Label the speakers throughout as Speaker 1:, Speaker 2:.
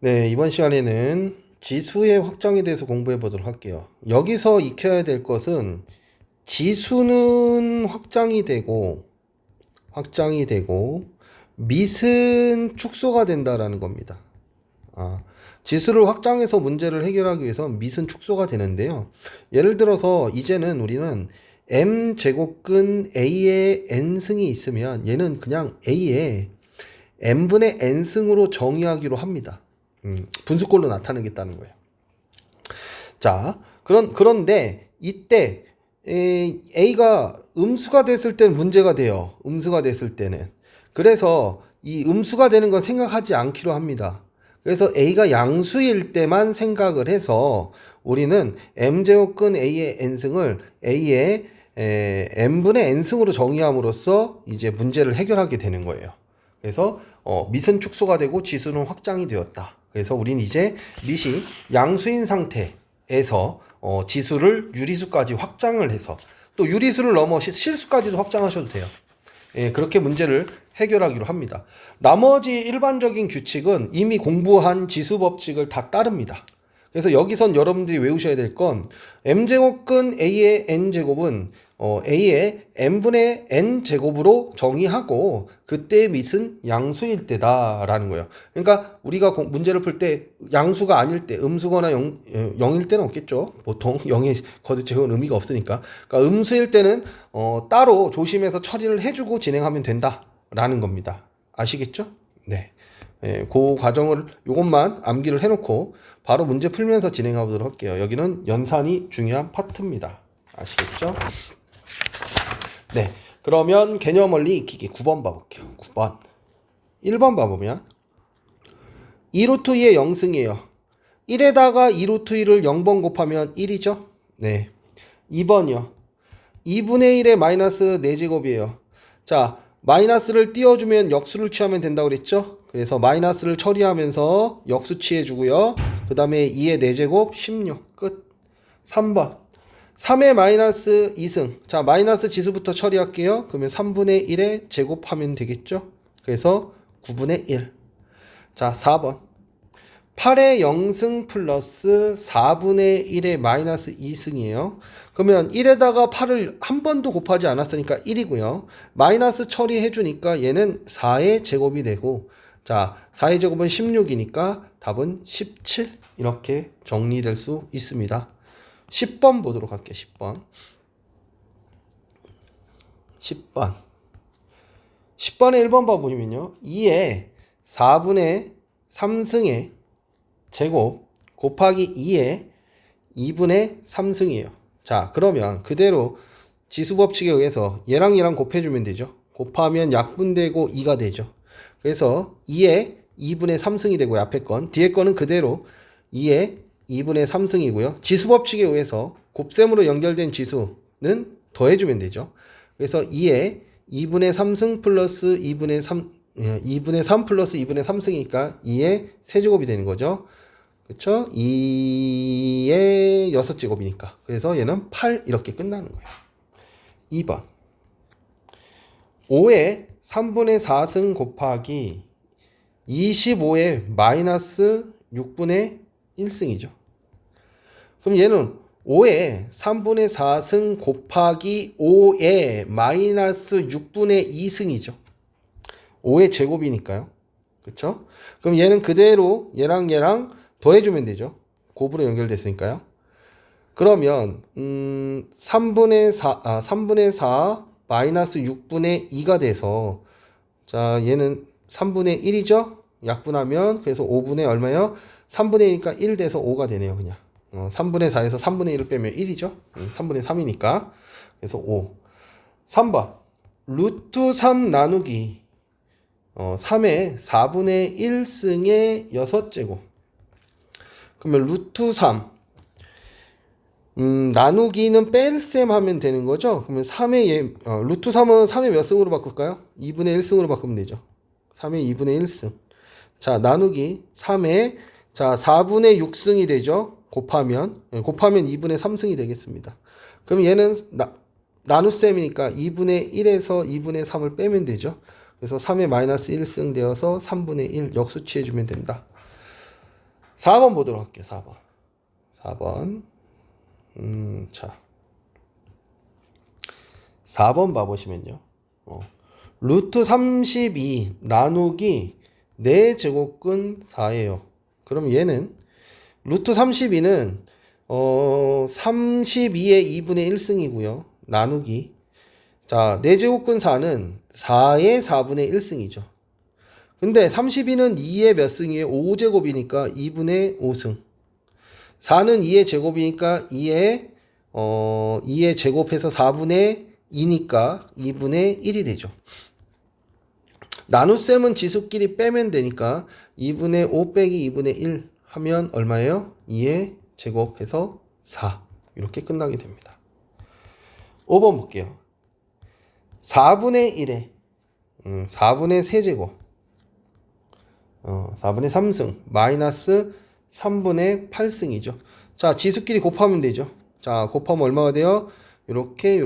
Speaker 1: 네, 이번 시간에는 지수의 확장에 대해서 공부해 보도록 할게요. 여기서 익혀야 될 것은 지수는 확장이 되고 밑은 축소가 된다라는 겁니다. 지수를 확장해서 문제를 해결하기 위해서 밑은 축소가 되는데요. 예를 들어서 이제는 우리는 m제곱근 a의 n승이 있으면 얘는 그냥 a의 n분의 n승으로 정의하기로 합니다. 분수꼴로 나타내겠다는 거예요. 자, 그런데 이때 a가 음수가 됐을 때는 문제가 돼요. 음수가 됐을 때는. 그래서 이 음수가 되는 건 생각하지 않기로 합니다. 그래서 a가 양수일 때만 생각을 해서 우리는 m제곱근 a의 n승을 a의 n분의 n승으로 정의함으로써 이제 문제를 해결하게 되는 거예요. 그래서 밑은 축소가 되고 지수는 확장이 되었다. 그래서 우리는 이제 밑이 양수인 상태에서 지수를 유리수까지 확장을 해서 또 유리수를 넘어 실수까지도 확장하셔도 돼요. 예, 그렇게 문제를 해결하기로 합니다. 나머지 일반적인 규칙은 이미 공부한 지수 법칙을 다 따릅니다. 그래서 여기선 여러분들이 외우셔야 될 건 m제곱근 a의 n제곱은 a의 n분의 n제곱으로 정의하고 그때의 밑은 양수일 때다라는 거예요. 그러니까 우리가 문제를 풀 때 양수가 아닐 때 음수거나 0일 때는 없겠죠. 보통 0의 거듭제곱은 의미가 없으니까. 그러니까 음수일 때는 따로 조심해서 처리를 해주고 진행하면 된다라는 겁니다. 아시겠죠? 네. 예, 그 과정을 요것만 암기를 해놓고 바로 문제 풀면서 진행해 보도록 할게요. 여기는 연산이 중요한 파트입니다. 아시겠죠? 네. 그러면 개념 원리 익히기 9번 봐볼게요. 9번. 1번 봐보면 2루트 2의 0승이에요. 1에다가 2루트 2를 0번 곱하면 1이죠? 네. 2번이요. 2분의 1의 마이너스 4제곱이에요. 자, 마이너스를 띄워주면 역수를 취하면 된다고 그랬죠? 그래서 마이너스를 처리하면서 역수 취해주고요. 그 다음에 2의 4제곱 16 끝. 3번 3의 마이너스 2승. 자, 마이너스 지수부터 처리할게요. 그러면 3분의 1에 제곱하면 되겠죠? 그래서 9분의 1. 자, 4번 8의 0승 플러스 4분의 1의 마이너스 2승이에요. 그러면 1에다가 8을 한 번도 곱하지 않았으니까 1이고요. 마이너스 처리해주니까 얘는 4의 제곱이 되고, 자, 4의 제곱은 16이니까 답은 17 이렇게 정리될 수 있습니다. 10번 보도록 할게요. 10번 10번에 1번 봐보면요 2의 4분의 3승의 제곱 곱하기 2의 2분의 3승이에요. 자, 그러면 그대로 지수법칙에 의해서 얘랑 얘랑 곱해주면 되죠. 곱하면 약분되고 2가 되죠. 그래서 2의 2분의 3승이 되고 앞에 건, 뒤에 거는 그대로 2의 2분의 3승이고요. 지수법칙에 의해서 곱셈으로 연결된 지수는 더해주면 되죠. 그래서 2의 2분의 3승 플러스 2분의 3 플러스 2분의 3승이니까 2의 세제곱이 되는 거죠. 그쵸? 2의 6제곱이니까. 그래서 얘는 8 이렇게 끝나는 거예요. 2번 5의 3분의 4승 곱하기 25의 마이너스 6분의 1승이죠. 그럼 얘는 5의 3분의 4승 곱하기 5의 마이너스 6분의 2승이죠. 5의 제곱이니까요. 그쵸? 그럼 얘는 그대로 얘랑 더해주면 되죠. 곱으로 연결됐으니까요. 그러면 3분의 4 마이너스 6분의 2가 돼서, 자, 얘는 3분의 1이죠. 약분하면 그래서 5분의 얼마요? 3분의 1이니까 1 돼서 5가 되네요. 그냥 3분의 4에서 3분의 1을 빼면 1이죠. 3분의 3이니까 그래서 5. 3번 루트 3 나누기 3의 4분의 1승의 6제곱. 그러면 루트 3 나누기는 뺄셈 하면 되는 거죠. 그러면 3의 루트 3은 3의 몇 승으로 바꿀까요? 2분의 1승으로 바꾸면 되죠. 3의 2분의 1승. 자, 나누기 3의, 자, 4분의 6승이 되죠. 곱하면 2분의 3승이 되겠습니다. 그럼 얘는 나눗셈이니까 2분의 1에서 2분의 3을 빼면 되죠. 그래서 3의 마이너스 1승 되어서 3분의 1 역수취해주면 된다. 4번 보도록 할게요. 4번. 4번. 자. 4번 봐보시면요. 루트 32 나누기 4제곱근 4예요. 그럼 얘는 루트 32는 32의 2분의 1승이고요. 나누기. 자, 4제곱근 4는 4의 4분의 1승이죠. 근데 32는 2의 몇 승이에요? 5제곱이니까 2분의 5승. 4는 2의 제곱이니까 2의 제곱해서 4분의 2니까 2분의 1이 되죠. 나눗셈은 지수끼리 빼면 되니까 2분의 5 빼기 2분의 1 하면 얼마예요? 2의 제곱해서 4. 이렇게 끝나게 됩니다. 5번 볼게요. 4분의 1에 4분의 세제곱 4분의 3승 마이너스 3분의 8승이죠. 자, 지수끼리 곱하면 되죠. 자, 곱하면 얼마가 돼요? 이렇게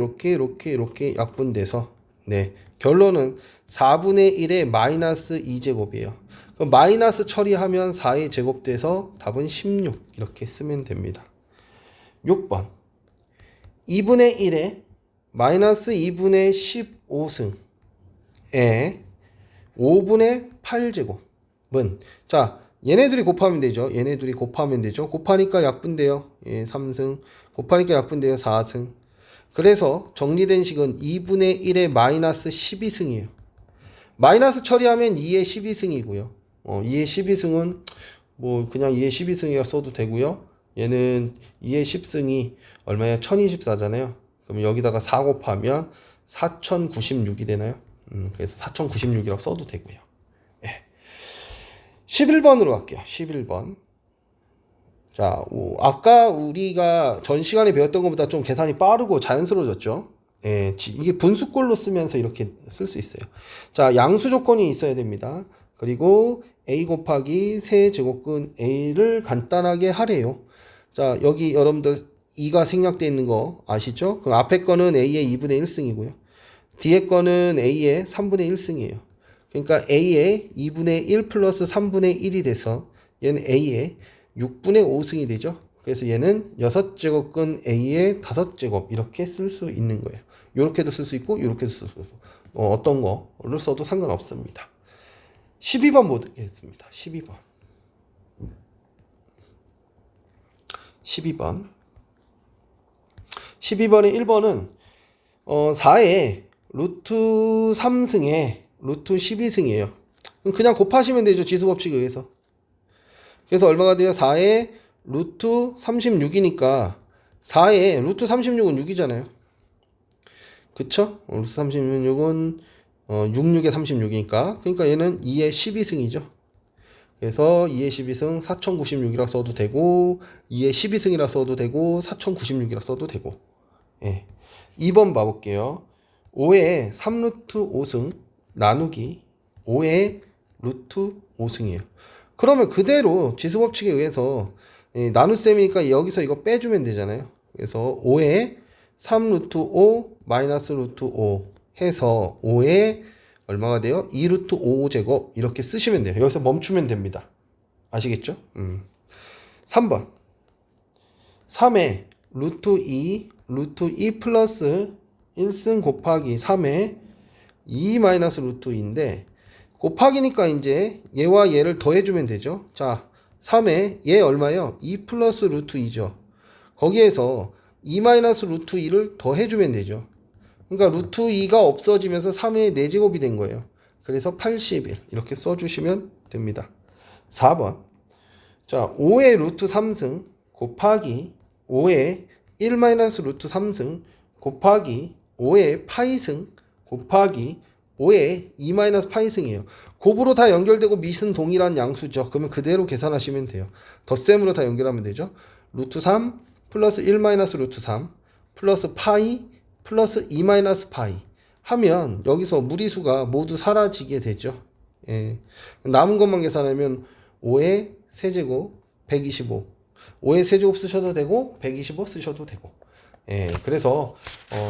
Speaker 1: 약분돼서 네, 결론은 4분의 1의 마이너스 2제곱이에요. 그럼 마이너스 처리하면 4의 제곱돼서 답은 16 이렇게 쓰면 됩니다. 6번 2분의 1에 마이너스 2분의 15승에 5분의 8제곱은 자, 얘네들이 곱하면 되죠. 얘네들이 곱하면 되죠. 곱하니까 약분돼요. 예, 3승. 곱하니까 약분돼요. 4승. 그래서 정리된 식은 2분의 1의 마이너스 12승이에요. 마이너스 처리하면 2의 12승이고요. 2의 12승은 뭐 그냥 2의 12승이라 써도 되고요. 얘는 2의 10승이 얼마예요? 1024잖아요. 그럼 여기다가 4 곱하면 4096이 되나요? 그래서 4096이라고 써도 되고요. 11번으로 갈게요. 11번. 자, 아까 우리가 전 시간에 배웠던 것보다 좀 계산이 빠르고 자연스러워졌죠. 예, 이게 분수꼴로 쓰면서 이렇게 쓸 수 있어요. 자, 양수 조건이 있어야 됩니다. 그리고 a 곱하기 세제곱근 a를 간단하게 하래요. 자, 여기 여러분들 2가 생략되어 있는 거 아시죠? 그럼 앞에 거는 a의 2분의 1승이고요. 뒤에 거는 a의 3분의 1승이에요. 그러니까 a의 2분의 1 플러스 3분의 1이 돼서 얘는 a의 6분의 5승이 되죠. 그래서 얘는 6제곱근 a의 5제곱 이렇게 쓸 수 있는 거예요. 이렇게도 쓸 수 있고 이렇게도 쓸 수 있고 어떤 거를 써도 상관없습니다. 12번 보겠습니다. 12번 12번의 1번은 4의 루트 3승에 루트 12승이에요. 그냥 곱하시면 되죠. 지수법칙에 의해서. 그래서 얼마가 돼요? 4의 루트 36이니까 4의 루트 36은 6이잖아요. 그쵸? 루트 36은 66에 36이니까 그러니까 얘는 2의 12승이죠. 그래서 2의 12승 4096이라 써도 되고 2의 12승이라 써도 되고 4096이라 써도 되고. 예. 2번 봐볼게요. 5의 3루트 5승 나누기 5의 루트 5승이에요. 그러면 그대로 지수법칙에 의해서 나눗셈이니까 여기서 이거 빼주면 되잖아요. 그래서 5의 3루트 5 마이너스 루트 5 해서 5의 얼마가 돼요? 2루트 5제곱 이렇게 쓰시면 돼요. 여기서 멈추면 됩니다. 아시겠죠? 3번 3의 루트 2 플러스 1승 곱하기 3의 2 마이너스 루트 2인데 곱하기니까 이제 얘와 얘를 더해주면 되죠. 자, 3에 얘 얼마예요? 2 플러스 루트 2죠. 거기에서 2 마이너스 루트 2를 더해주면 되죠. 그러니까 루트 2가 없어지면서 3의 4제곱이 된 거예요. 그래서 81 이렇게 써주시면 됩니다. 4번 자, 5의 루트 3승 곱하기 5의 1 마이너스 루트 3승 곱하기 5의 파이승 곱하기 5의 2 마이너스 파이승이에요. 곱으로 다 연결되고 밑은 동일한 양수죠. 그러면 그대로 계산하시면 돼요. 덧셈으로 다 연결하면 되죠. 루트 3 플러스 1 마이너스 루트 3 플러스 파이 플러스 2 마이너스 파이 하면 여기서 무리수가 모두 사라지게 되죠. 예. 남은 것만 계산하면 5의 세제곱 125 5의 세제곱 쓰셔도 되고 125 쓰셔도 되고. 예, 그래서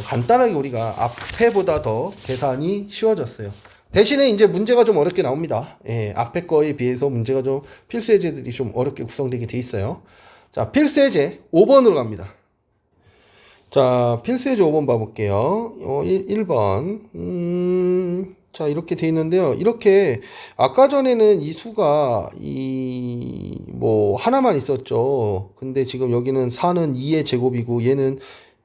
Speaker 1: 간단하게 우리가 앞에보다 더 계산이 쉬워졌어요. 대신에 이제 문제가 좀 어렵게 나옵니다. 예, 앞에 거에 비해서 문제가 좀 필수 예제들이 좀 어렵게 구성되게 돼 있어요. 자, 필수 예제 5번으로 갑니다. 자, 필수 예제 5번 봐볼게요. 1번. 자, 이렇게 돼 있는데요. 이렇게 아까 전에는 이 수가 뭐 하나만 있었죠. 근데 지금 여기는 4는 2의 제곱이고 얘는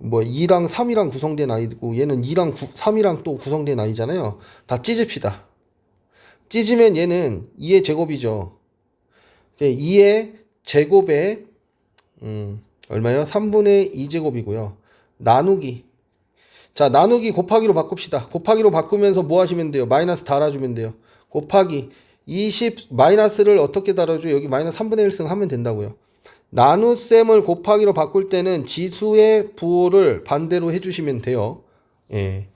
Speaker 1: 뭐 2랑 3이랑 구성된 아이고 얘는 2랑 3이랑 또 구성된 아이잖아요. 다 찢읍시다. 찢으면 얘는 2의 제곱이죠. 2의 제곱에 얼마요? 3분의 2제곱이고요. 나누기. 자, 나누기 곱하기로 바꿉시다. 곱하기로 바꾸면서 뭐 하시면 돼요? 마이너스 달아주면 돼요. 곱하기 20 마이너스를 어떻게 달아줘? 여기 마이너스 3분의 1승 하면 된다고요. 나눗셈을 곱하기로 바꿀 때는 지수의 부호를 반대로 해주시면 돼요. 예.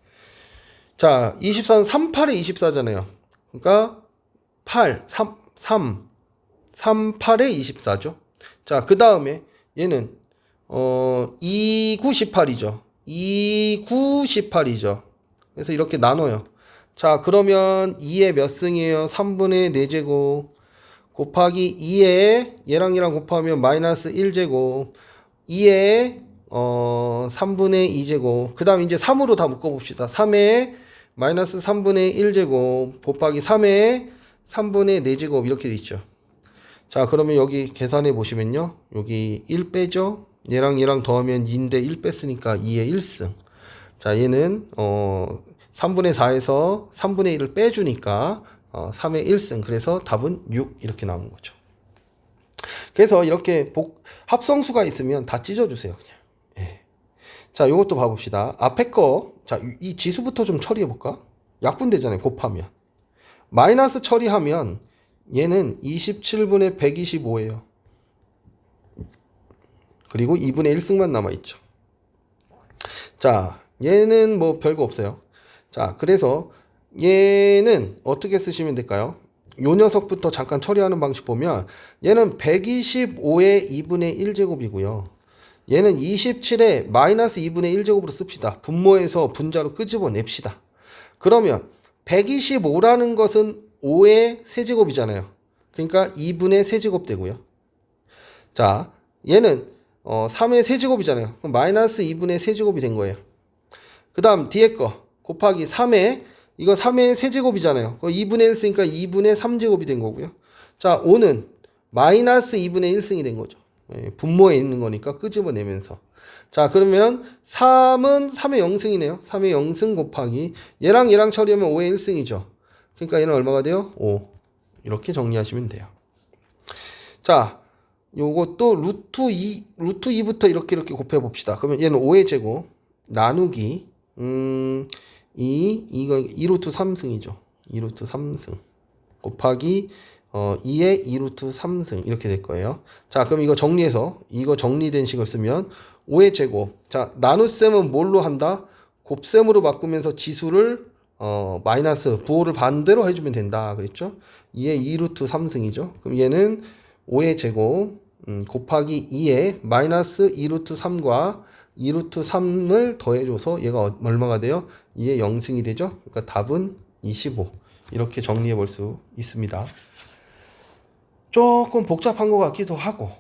Speaker 1: 자, 24는 38에 24잖아요. 그러니까 8, 3, 8에 24죠. 자, 그 다음에 얘는 2, 9, 18이죠. 2, 9, 18이죠. 그래서 이렇게 나눠요. 자, 그러면 2의 몇 승이에요? 3분의 4제곱 곱하기 2에 얘랑 얘랑 곱하면 마이너스 1제곱 2에 3분의 2제곱 그 다음 이제 3으로 다 묶어봅시다. 3에 마이너스 3분의 1제곱 곱하기 3에 3분의 4제곱 이렇게 돼 있죠. 자, 그러면 여기 계산해 보시면요. 여기 1 빼죠. 얘랑 얘랑 더하면 2인데 1 뺐으니까 2의 1승. 자, 얘는 3분의 4에서 3분의 1을 빼주니까 3의 1승. 그래서 답은 6 이렇게 나오는 거죠. 그래서 이렇게 합성수가 있으면 다 찢어주세요. 그냥. 예. 자, 요것도 봐봅시다. 앞에 거, 자, 이 지수부터 좀 처리해볼까? 약분되잖아요. 곱하면. 마이너스 처리하면 얘는 27분의 125예요. 그리고 2분의 1승만 남아있죠. 자, 얘는 뭐 별거 없어요. 자, 그래서 얘는 어떻게 쓰시면 될까요? 요 녀석부터 잠깐 처리하는 방식 보면 얘는 125의 2분의 1제곱이고요. 얘는 27에 마이너스 2분의 1제곱으로 씁시다. 분모에서 분자로 끄집어냅시다. 그러면 125라는 것은 5의 세제곱이잖아요. 그러니까 2분의 세제곱 되고요. 자, 얘는 3의 세제곱이잖아요. 그럼 마이너스 2분의 세제곱이 된 거예요. 그 다음 뒤에 거 곱하기 3의 이거 3의 세제곱이잖아요. 2분의 1 쓰니까 2분의 3제곱이 된 거고요. 자, 5는 마이너스 2분의 1승이 된 거죠. 분모에 있는 거니까 끄집어내면서. 자, 그러면 3은 3의 0승이네요. 3의 0승 곱하기 얘랑 얘랑 처리하면 5의 1승이죠. 그러니까 얘는 얼마가 돼요? 5. 이렇게 정리하시면 돼요. 자, 요것도 루트 2부터 이렇게 곱해 봅시다. 그러면 얘는 5의 제곱 나누기 2 루트 3승이죠. 2루트 3승 곱하기 2의 2루트 3승 이렇게 될 거예요. 자, 그럼 이거 정리해서 이거 정리된 식을 쓰면 5의 제곱. 자, 나눗셈은 뭘로 한다? 곱셈으로 바꾸면서 지수를 마이너스 부호를 반대로 해주면 된다 그랬죠. 2의 2루트 3승이죠. 그럼 얘는 5의 제곱 곱하기 2의 마이너스 2루트 3과 2루트 3을 더해줘서 얘가 얼마가 돼요? 2의 0승이 되죠. 그러니까 답은 25 이렇게 정리해 볼 수 있습니다. 조금 복잡한 것 같기도 하고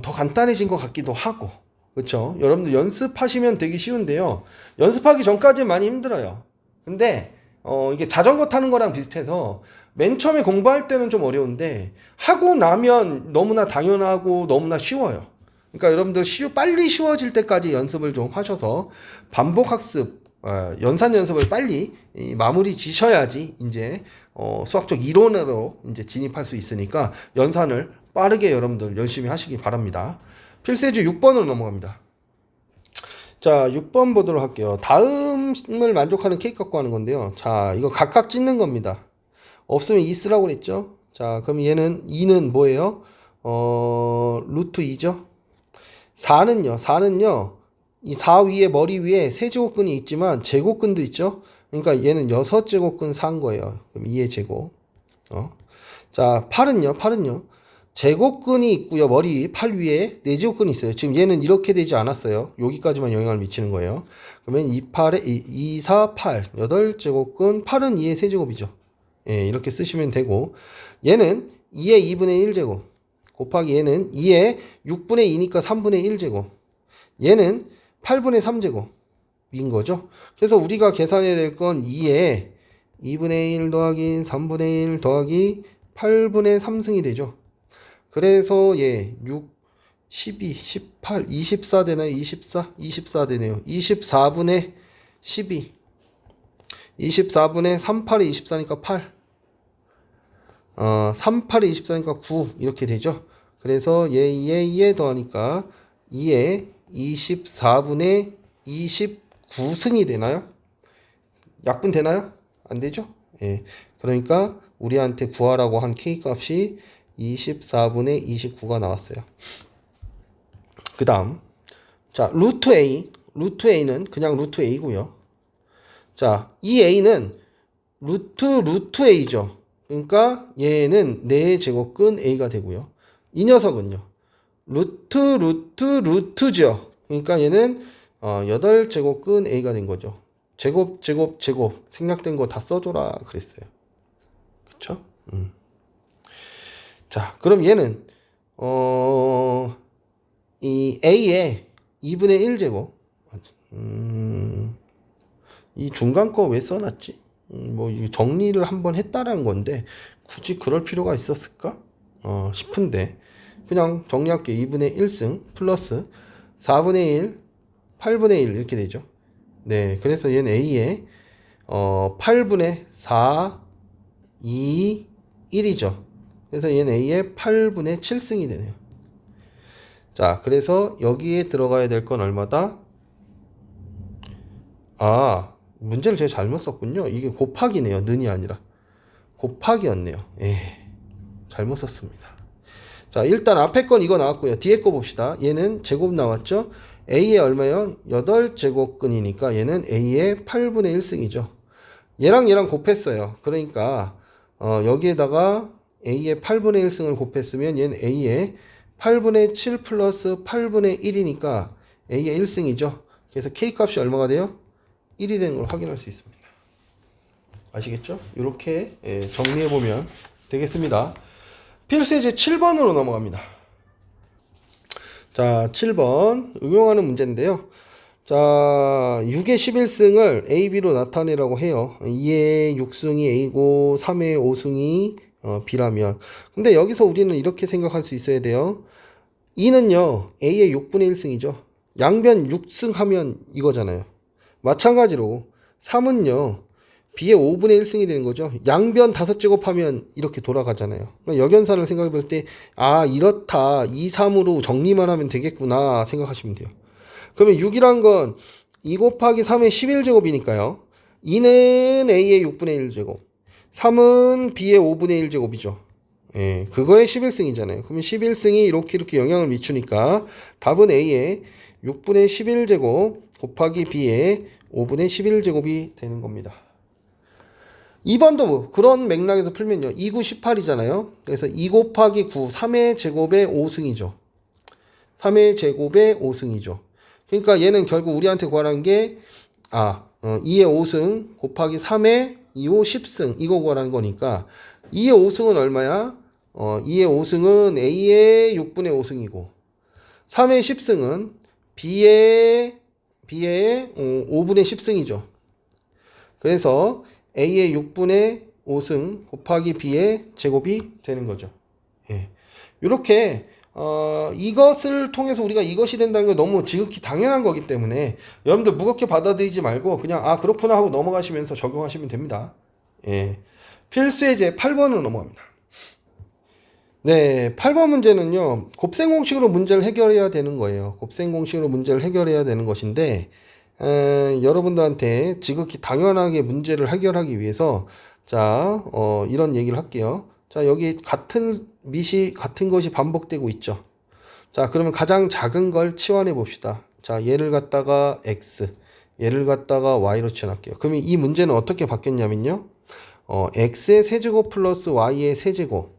Speaker 1: 더 간단해진 것 같기도 하고 그렇죠. 여러분들 연습하시면 되게 쉬운데요. 연습하기 전까지는 많이 힘들어요. 근데 이게 자전거 타는 거랑 비슷해서 맨 처음에 공부할 때는 좀 어려운데 하고 나면 너무나 당연하고 너무나 쉬워요. 그러니까 여러분들 빨리 쉬워질 때까지 연습을 좀 하셔서 반복 학습, 연산 연습을 빨리 마무리 지셔야지 이제 수학적 이론으로 이제 진입할 수 있으니까 연산을 빠르게 여러분들 열심히 하시기 바랍니다. 필수예제 6번으로 넘어갑니다. 자, 6번 보도록 할게요. 다음을 만족하는 케이크 갖고 하는 건데요. 자, 이거 각각 찢는 겁니다. 없으면 2 쓰라고 그랬죠. 자, 그럼 얘는 2는 뭐예요? 루트 2죠. 4는요. 이 4 위에 머리 위에 세제곱근이 있지만 제곱근도 있죠. 그러니까 얘는 6제곱근 4인 거예요. 그럼 2의 제곱. 자, 8은요. 제곱근이 있고요. 머리 8 위에 4제곱근이 있어요. 지금 얘는 이렇게 되지 않았어요. 여기까지만 영향을 미치는 거예요. 그러면 2, 4, 8 8제곱근 8은 2의 세제곱이죠. 예, 이렇게 쓰시면 되고, 얘는 2의 2분의 1제곱 곱하기 얘는 2의 6분의 2니까 3분의 1제곱, 얘는 8분의 3제곱인 거죠. 그래서 우리가 계산해야 될 건 2의 2분의 1 더하기 3분의 1 더하기 8분의 3승이 되죠. 그래서 얘 6, 12, 18, 24 되나요? 24? 24 되네요. 24분의 12. 24분의 38이 24니까 8. 38이 24니까 9. 이렇게 되죠. 그래서 얘 더하니까 2에 24분의 29승이 되나요? 약분 되나요? 안 되죠? 예. 그러니까 우리한테 구하라고 한 K 값이 24분의 29가 나왔어요. 그 다음, 자, 루트 A는 그냥 루트 A고요. 자, 이 A는 루트 A죠. 그러니까 얘는 4제곱근 A가 되고요. 이 녀석은요, 루트죠. 그러니까 얘는 8제곱근 A가 된 거죠. 제곱 생략된 거 다 써줘라 그랬어요. 그쵸? 자, 그럼 얘는 이 A의 2분의 1제곱, 이 중간 거 왜 써놨지? 뭐 정리를 한번 했다라는 건데 굳이 그럴 필요가 있었을까? 싶은데 그냥 정리할게요. 2분의 1승 플러스 4분의 1, 8분의 1 이렇게 되죠. 네, 그래서 얘는 A의 8분의 4, 2, 1이죠. 그래서 얘는 A의 8분의 7승이 되네요. 자, 그래서 여기에 들어가야 될 건 얼마다? 문제를 제가 잘못 썼군요. 이게 곱하기네요. 는이 아니라 곱하기였네요. 잘못 썼습니다. 자, 일단 앞에 건 이거 나왔고요. 뒤에 거 봅시다. 얘는 제곱 나왔죠. A의 얼마요? 8제곱근이니까 얘는 A의 8분의 1승이죠. 얘랑 곱했어요. 그러니까 여기에다가 A의 8분의 1승을 곱했으면 얘는 A의 8분의 7 플러스 8분의 1이니까 A의 1승이죠. 그래서 K 값이 얼마가 돼요? 1이 되는 걸 확인할 수 있습니다. 아시겠죠? 이렇게 정리해보면 되겠습니다. 필수예제 7번으로 넘어갑니다. 자, 7번 응용하는 문제인데요. 자, 6의 11승을 A, B로 나타내라고 해요. 2의 6승이 A고 3의 5승이 B라면, 근데 여기서 우리는 이렇게 생각할 수 있어야 돼요. 2는요 A의 6분의 1승이죠. 양변 6승 하면 이거잖아요. 마찬가지로 3은요 B의 5분의 1승이 되는 거죠. 양변 5제곱 하면 이렇게 돌아가잖아요. 역연산을 생각해 볼 때 이렇다, 2, 3으로 정리만 하면 되겠구나 생각하시면 돼요. 그러면 6이란 건 2 곱하기 3의 11제곱이니까요 2는 A의 6분의 1제곱, 3은 B의 5분의 1제곱이죠. 예, 그거의 11승이잖아요. 그러면 11승이 이렇게 영향을 미치니까 답은 A의 6분의 11제곱 곱하기 B의 5분의 11제곱이 되는 겁니다. 2번도 그런 맥락에서 풀면요. 2, 9, 18이잖아요. 그래서 2 곱하기 9, 3의 제곱의 5승이죠. 3의 제곱의 5승이죠. 그러니까 얘는 결국 우리한테 구하라는 게 2의 5승 곱하기 3의 2, 5, 10승 이거 구하라는 거니까 2의 5승은 얼마야? 2의 5승은 A의 6분의 5승이고 3의 10승은 B의 5분의 10승이죠. 그래서 A의 6분의 5승 곱하기 B의 제곱이 되는 거죠. 예. 이렇게 이것을 통해서 우리가 이것이 된다는 건 너무 지극히 당연한 거기 때문에 여러분들 무겁게 받아들이지 말고 그냥 그렇구나 하고 넘어가시면서 적용하시면 됩니다. 예. 필수예제 8번으로 넘어갑니다. 네, 8번 문제는요, 곱셈 공식으로 문제를 해결해야 되는 거예요. 곱셈 공식으로 문제를 해결해야 되는 것인데, 여러분들한테 지극히 당연하게 문제를 해결하기 위해서, 자, 이런 얘기를 할게요. 자, 여기 같은 것이 반복되고 있죠. 자, 그러면 가장 작은 걸 치환해 봅시다. 자, 얘를 갖다가 X, 얘를 갖다가 Y로 치환할게요. 그러면 이 문제는 어떻게 바뀌었냐면요, X의 세제곱 플러스 Y의 세제곱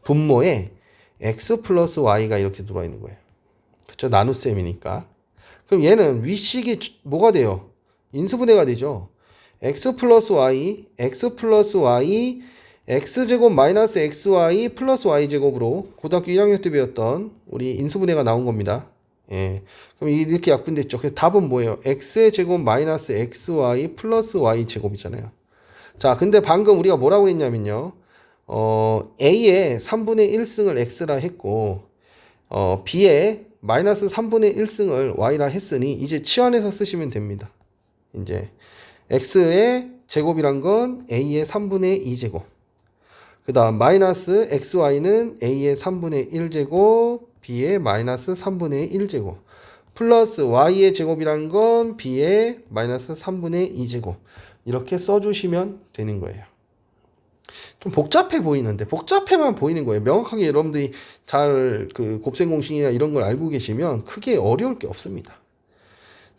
Speaker 1: 분모에 X 플러스 Y가 이렇게 들어와 있는 거예요. 그쵸? 나눗셈이니까. 그럼 얘는 위식이 뭐가 돼요? 인수분해가 되죠. x 플러스 y, x 플러스 y, x제곱 마이너스 xy 플러스 y제곱으로 고등학교 1학년 때 배웠던 우리 인수분해가 나온 겁니다. 예. 그럼 이렇게 약분됐죠. 그래서 답은 뭐예요? x의 제곱 마이너스 xy 플러스 y제곱이잖아요. 자, 근데 방금 우리가 뭐라고 했냐면요. a의 3분의 1승을 x라 했고, b의 마이너스 3분의 1승을 y라 했으니, 이제 치환해서 쓰시면 됩니다. 이제, x의 제곱이란 건 a의 3분의 2제곱. 그 다음, 마이너스 xy는 a의 3분의 1제곱, b의 마이너스 3분의 1제곱. 플러스 y의 제곱이란 건 b의 마이너스 3분의 2제곱. 이렇게 써주시면 되는 거예요. 좀 복잡해 보이는데, 복잡해만 보이는 거예요. 명확하게 여러분들이 잘 그 곱셈 공식이나 이런 걸 알고 계시면 크게 어려울 게 없습니다.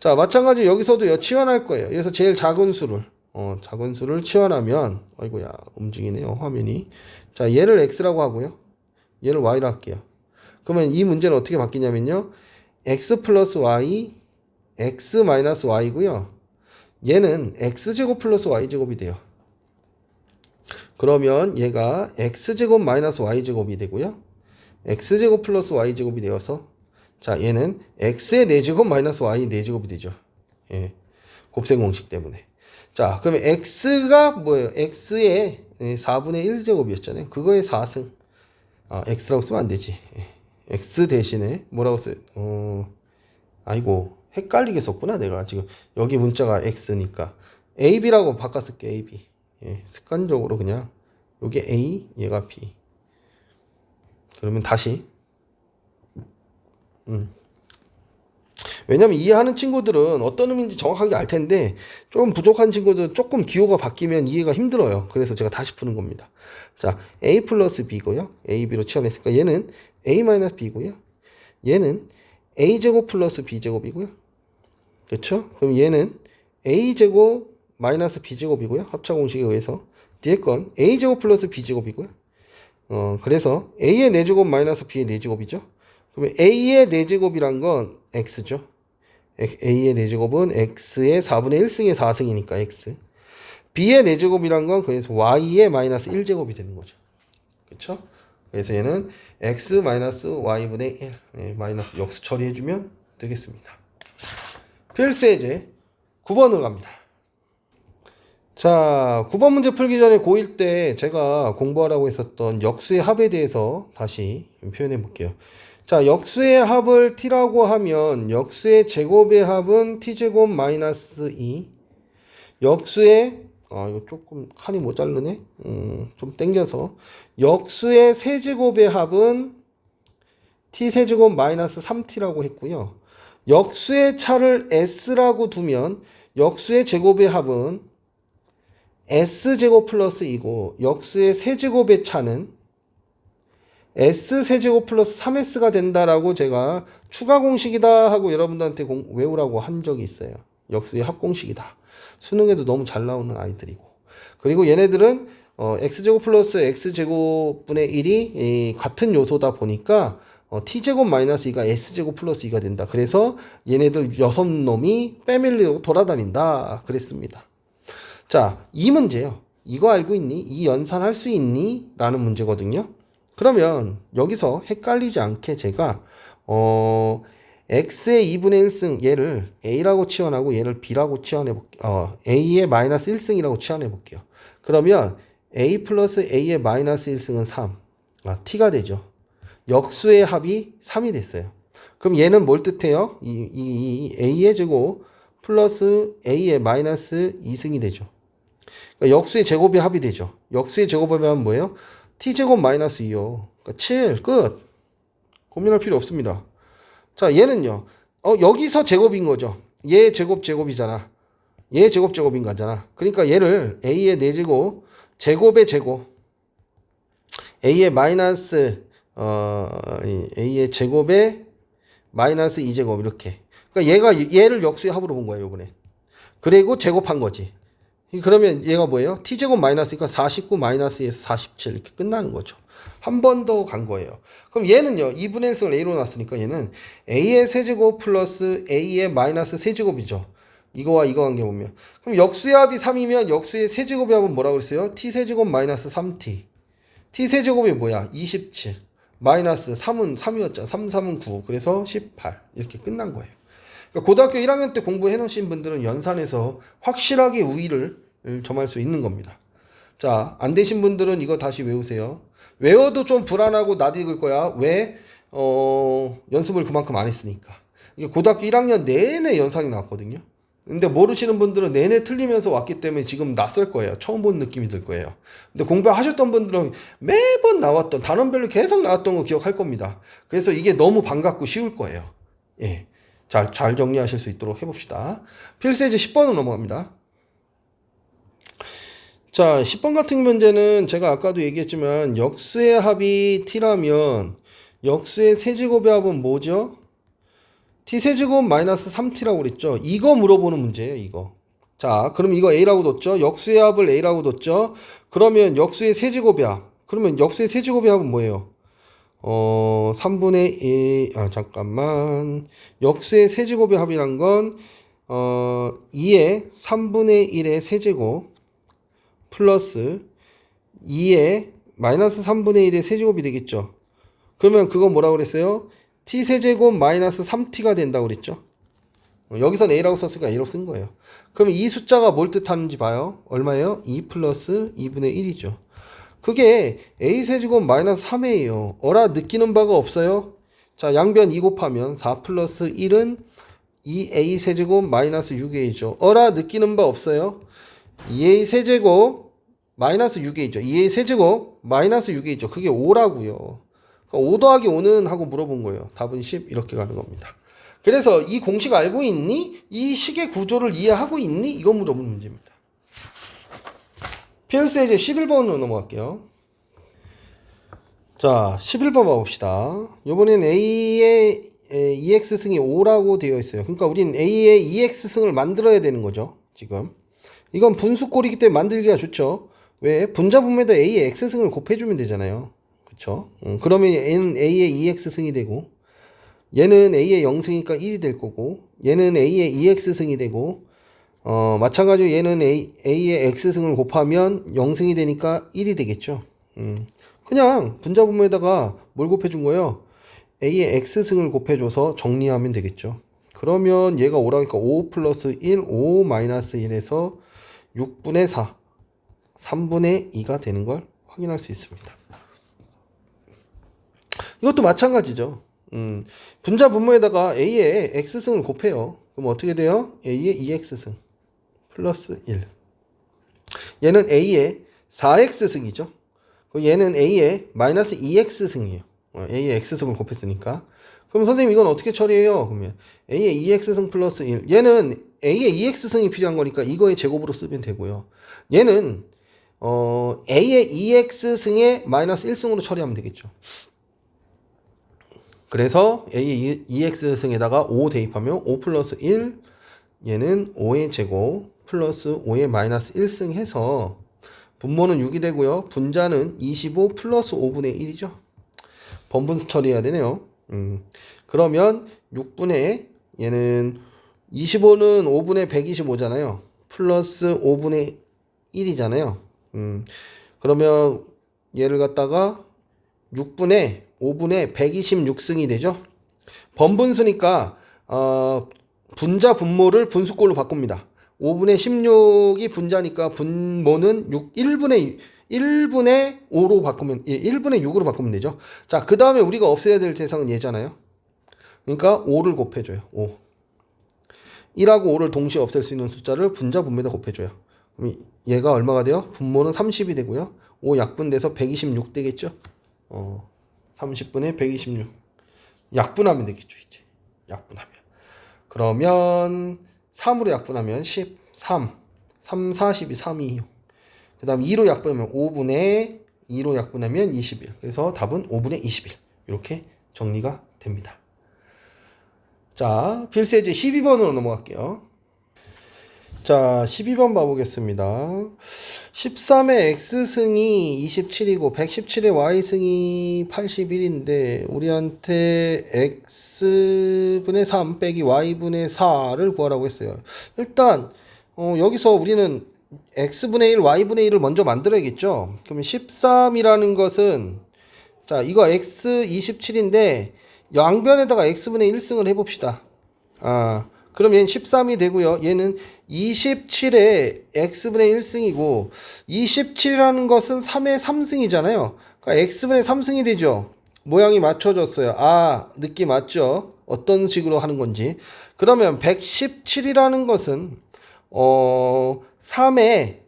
Speaker 1: 자, 마찬가지로 여기서도 치환할 거예요. 그래서 제일 작은 수를 치환하면, 아이고야, 움직이네요, 화면이. 자, 얘를 x라고 하고요. 얘를 y로 할게요. 그러면 이 문제는 어떻게 바뀌냐면요. x 플러스 y, x 마이너스 y고요. 얘는 x제곱 플러스 y제곱이 돼요. 그러면 얘가 x제곱 마이너스 y제곱이 되고요. x제곱 플러스 y제곱이 되어서, 자, 얘는 x의 4제곱 마이너스 y 4제곱이 되죠. 예. 곱셈 공식 때문에. 자, 그러면 x가 뭐예요? x의 4분의 1제곱이었잖아요. 그거의 4승. x라고 쓰면 안 되지. x 대신에 뭐라고 써요? 아이고, 헷갈리게 썼구나, 내가. 지금 여기 문자가 x니까. ab라고 바꿨을게, ab. 예, 습관적으로 그냥 요게 a, 얘가 b. 그러면 다시. 왜냐면 이해하는 친구들은 어떤 의미인지 정확하게 알 텐데 좀 부족한 친구들은 조금 기호가 바뀌면 이해가 힘들어요. 그래서 제가 다시 푸는 겁니다. 자, a 플러스 b고요. a, b로 치환했으니까 얘는 a 마이너스 b고요. 얘는 a제곱 플러스 b제곱이고요. 그렇죠? 그럼 얘는 a제곱 마이너스 b제곱이고요. 합차공식에 의해서 뒤에 건 a제곱 플러스 b제곱이고요. 그래서 a의 4제곱 마이너스 b의 4제곱이죠. 그러면 a의 4제곱이란 건 x죠. a의 4제곱은 x의 4분의 1승의 4승이니까 x. b의 4제곱이란 건 그래서 y의 마이너스 1제곱이 되는 거죠. 그렇죠? 그래서 얘는 x 마이너스 y분의 1 마이너스 역수 처리해주면 되겠습니다. 필수예제 9번으로 갑니다. 자, 9번 문제 풀기 전에 고1 때 제가 공부하라고 했었던 역수의 합에 대해서 다시 표현해 볼게요. 자, 역수의 합을 t라고 하면 역수의 제곱의 합은 t제곱 마이너스 2. 역수의 이거 조금 칸이 모자르네. 좀 당겨서 역수의 세제곱의 합은 t세제곱 마이너스 3t라고 했고요. 역수의 차를 s라고 두면 역수의 제곱의 합은 s제곱 플러스 2고 역수의 세제곱의 차는 s세제곱 플러스 3s가 된다라고 제가 추가 공식이다 하고 여러분들한테 외우라고 한 적이 있어요. 역수의 합공식이다. 수능에도 너무 잘 나오는 아이들이고. 그리고 얘네들은 x제곱 플러스 x제곱분의 1이 같은 요소다 보니까 t제곱 마이너스 2가 s제곱 플러스 2가 된다. 그래서 얘네들 6놈이 패밀리로 돌아다닌다. 그랬습니다. 자, 이 문제요. 이거 알고 있니? 이 연산 할 수 있니? 라는 문제거든요. 그러면 여기서 헷갈리지 않게 제가 x의 2분의 1승 얘를 a라고 치환하고 얘를 b라고 치환해 볼게요. a의 마이너스 1승이라고 치환해 볼게요. 그러면 a 플러스 a의 마이너스 1승은 3. t가 되죠. 역수의 합이 3이 됐어요. 그럼 얘는 뭘 뜻해요? 이 a의 제곱 플러스 a의 마이너스 2승이 되죠. 그러니까 역수의 제곱의 합이 되죠. 역수의 제곱의 합은 뭐예요? t제곱 마이너스 2요. 그러니까 7 끝. 고민할 필요 없습니다. 자, 얘는요. 여기서 제곱인 거죠. 얘 제곱 제곱이잖아. 얘 제곱 제곱인 거잖아. 그러니까 얘를 a의 4제곱 제곱의 제곱 a의 마이너스 a의 제곱의 마이너스 2제곱 이렇게. 그러니까 얘를 역수의 합으로 본 거예요, 이번에. 그리고 제곱한 거지. 그러면 얘가 뭐예요? t제곱 마이너스니까 49 마이너스에서 47 이렇게 끝나는 거죠. 한 번 더 간 거예요. 그럼 얘는요. 2분의 1승을 a로 놨으니까 얘는 a의 세제곱 플러스 a의 마이너스 세제곱이죠. 이거와 이거 관계 보면. 그럼 역수의 합이 3이면 역수의 세제곱의 합은 뭐라고 그랬어요? t세제곱 마이너스 3t. t세제곱이 뭐야? 27. 마이너스 3은 3이었잖아. 3, 3은 9. 그래서 18. 이렇게 끝난 거예요. 그러니까 고등학교 1학년 때 공부해 놓으신 분들은 연산에서 확실하게 우위를 점할 수 있는 겁니다. 자, 안 되신 분들은 이거 다시 외우세요. 외워도 좀 불안하고 낯익을 거야. 왜? 연습을 그만큼 안 했으니까. 이게 고등학교 1학년 내내 연산이 나왔거든요. 근데 모르시는 분들은 내내 틀리면서 왔기 때문에 지금 낯설 거예요. 처음 본 느낌이 들 거예요. 근데 공부하셨던 분들은 매번 나왔던, 단원별로 계속 나왔던 거 기억할 겁니다. 그래서 이게 너무 반갑고 쉬울 거예요. 예. 잘 정리하실 수 있도록 해봅시다. 필수예제 10번으로 넘어갑니다. 자, 10번 같은 문제는 제가 아까도 얘기했지만 역수의 합이 t라면 역수의 세제곱의 합은 뭐죠? t세제곱 마이너스 3t라고 그랬죠. 이거 물어보는 문제예요, 이거. 자, 그럼 이거 a라고 뒀죠. 역수의 합을 a라고 뒀죠. 그러면 역수의 세제곱의 합. 그러면 역수의 세제곱의 합은 뭐예요? 3분의 1, 잠깐만. 역수의 세제곱의 합이란 건 2의 3분의 1의 세제곱 플러스 2의 마이너스 3분의 1의 세제곱이 되겠죠. 그러면 그건 뭐라고 그랬어요? t세제곱 마이너스 3t가 된다고 그랬죠. 여기선 a라고 썼으니까 a로 쓴 거예요. 그럼 이 숫자가 뭘 뜻하는지 봐요. 얼마예요? 2 플러스 2분의 1이죠. 그게 a세제곱 마이너스 3이에요. 어라 느끼는 바가 없어요? 자, 양변 2 곱하면 4 플러스 1은 2a세제곱 마이너스 6a죠. 어라 느끼는 바 없어요? 2a세제곱 마이너스 6a죠. 2a세제곱 마이너스 6a죠. 그게 5라고요. 5 더하기 5는 하고 물어본 거예요. 답은 10 이렇게 가는 겁니다. 그래서 이 공식 알고 있니? 이 식의 구조를 이해하고 있니? 이거 물어보는 문제입니다. 필수예제 11번으로 넘어갈게요. 자, 11번 봐봅시다. 이번엔 A의 EX승이 5라고 되어 있어요. 그러니까 우린 A의 EX승을 만들어야 되는 거죠. 지금. 이건 분수꼴이기 때문에 만들기가 좋죠. 왜? 분자분모에다 A의 X승을 곱해주면 되잖아요. 그쵸? 그러면 얘는 A의 EX승이 되고, 얘는 A의 0승이니까 1이 될 거고, 얘는 A의 EX승이 되고, 마찬가지로 얘는 A의 X승을 곱하면 0승이 되니까 1이 되겠죠. 그냥 분자분모에다가 뭘 곱해준 거예요? A의 X승을 곱해줘서 정리하면 되겠죠. 그러면 얘가 5라고 하니까 5 플러스 1, 5 마이너스 1에서 6분의 4, 3분의 2가 되는 걸 확인할 수 있습니다. 이것도 마찬가지죠. 분자 분모에다가 A의 X승을 곱해요. 그럼 어떻게 돼요? A의 2X승 플러스 1. 얘는 A의 4X승이죠. 그럼 얘는 A의 마이너스 2X승이에요. A의 X승을 곱했으니까. 그럼 선생님 이건 어떻게 처리해요? 그러면 A의 2X승 플러스 1. 얘는 A의 2X승이 필요한 거니까 이거의 제곱으로 쓰면 되고요. 얘는 A의 2X승의 마이너스 1승으로 처리하면 되겠죠. 그래서 A의 2X승에다가 5 대입하면 5 플러스 1, 얘는 5의 제곱 플러스 5의 마이너스 1승 해서 분모는 6이 되고요. 분자는 25 플러스 5분의 1이죠. 번분수 처리해야 되네요. 그러면 6분의 얘는 25는 5분의 125잖아요. 플러스 5분의 1이잖아요. 그러면 얘를 갖다가 6분의 5분의 126승이 되죠. 번분수니까 분자 분모를 분수꼴로 바꿉니다. 5분의 16이 분자니까 분모는 1분의 5로 바꾸면 1분의 6으로 바꾸면 되죠. 자, 그 다음에 우리가 없애야 될 대상은 얘잖아요. 그러니까 5를 곱해줘요. 5. 1하고 5를 동시에 없앨 수 있는 숫자를 분자 분모에다 곱해줘요. 그럼 얘가 얼마가 돼요? 분모는 30이 되고요. 5 약분돼서 126 되겠죠. 30분의 126. 약분하면 되겠죠, 이제. 약분하면. 그러면 3으로 약분하면 13. 3, 40이 3이요. 그 다음 2로 약분하면 5분의 2로 약분하면 21. 그래서 답은 5분의 21. 이렇게 정리가 됩니다. 자, 필수예제 12번으로 넘어갈게요. 자, 12번 봐보겠습니다. 13의 x승이 27이고 117의 y승이 81인데 우리한테 x분의 3 빼기 y분의 4를 구하라고 했어요. 일단 여기서 우리는 x분의 1, y분의 1을 먼저 만들어야겠죠. 그러면 13이라는 것은 자, 이거 x 27인데 양변에다가 x분의 1승을 해봅시다. 그럼 얘는 13이 되고요. 얘는 27의 x분의 1승이고 27이라는 것은 3의 3승이잖아요. 그러니까 x분의 3승이 되죠. 모양이 맞춰졌어요. 느낌 맞죠? 어떤 식으로 하는 건지. 그러면 117이라는 것은 3의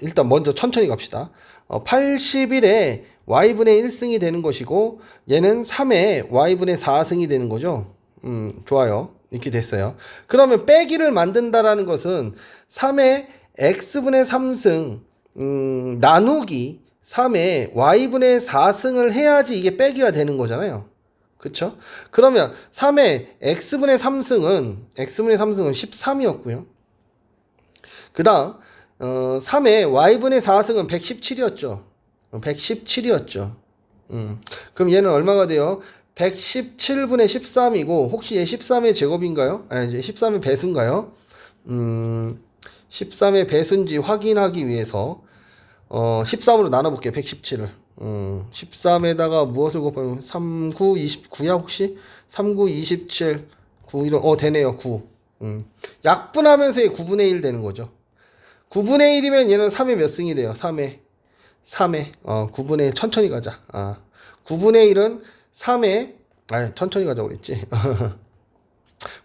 Speaker 1: 일단 먼저 천천히 갑시다. 81의 y분의 1승이 되는 것이고 얘는 3의 y분의 4승이 되는 거죠. 좋아요. 이렇게 됐어요. 그러면 빼기를 만든다라는 것은 3의 x분의 3승 나누기 3의 y분의 4승을 해야지 이게 빼기가 되는 거잖아요. 그쵸? 그러면 3의 x분의 3승은 13이었고요. 그 다음 3의 y분의 4승은 117이었죠. 117이었죠. 그럼 얘는 얼마가 돼요? 117분의 13이고 혹시 얘 13의 제곱인가요? 이제 13의 배수인가요? 13의 배수인지 확인하기 위해서 13으로 나눠볼게요. 117을 13에다가 무엇을 곱하면 3, 9, 29야 혹시? 3, 9, 27, 9 이런 되네요. 9 약분하면서의 9분의 1 되는 거죠. 9분의 1이면 얘는 3의 몇 승이 돼요? 3의 9분의 1 천천히 가자. 9분의 1은 3의 천천히 가자고 그랬지.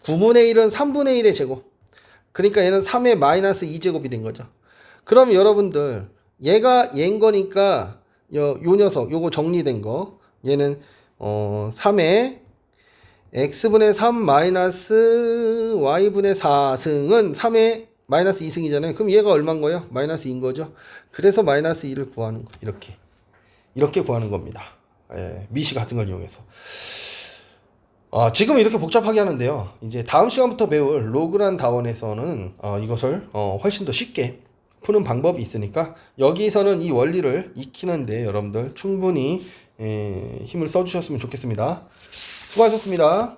Speaker 1: 9분의 1은 3분의 1의 제곱. 그러니까 얘는 3의 마이너스 2제곱이 된 거죠. 그럼 여러분들 얘가 얘인 거니까 요 녀석 요거 정리된 거 얘는 3의 x분의 3 마이너스 y분의 4승은 3의 마이너스 2승이잖아요. 그럼 얘가 얼마인 거예요? 마이너스 2인 거죠. 그래서 마이너스 2를 구하는 거. 이렇게 구하는 겁니다. 미시 같은 걸 이용해서. 지금 이렇게 복잡하게 하는데요. 이제 다음 시간부터 배울 로그란 다원에서는 이것을 훨씬 더 쉽게 푸는 방법이 있으니까 여기서는 이 원리를 익히는데 여러분들 충분히 힘을 써주셨으면 좋겠습니다. 수고하셨습니다.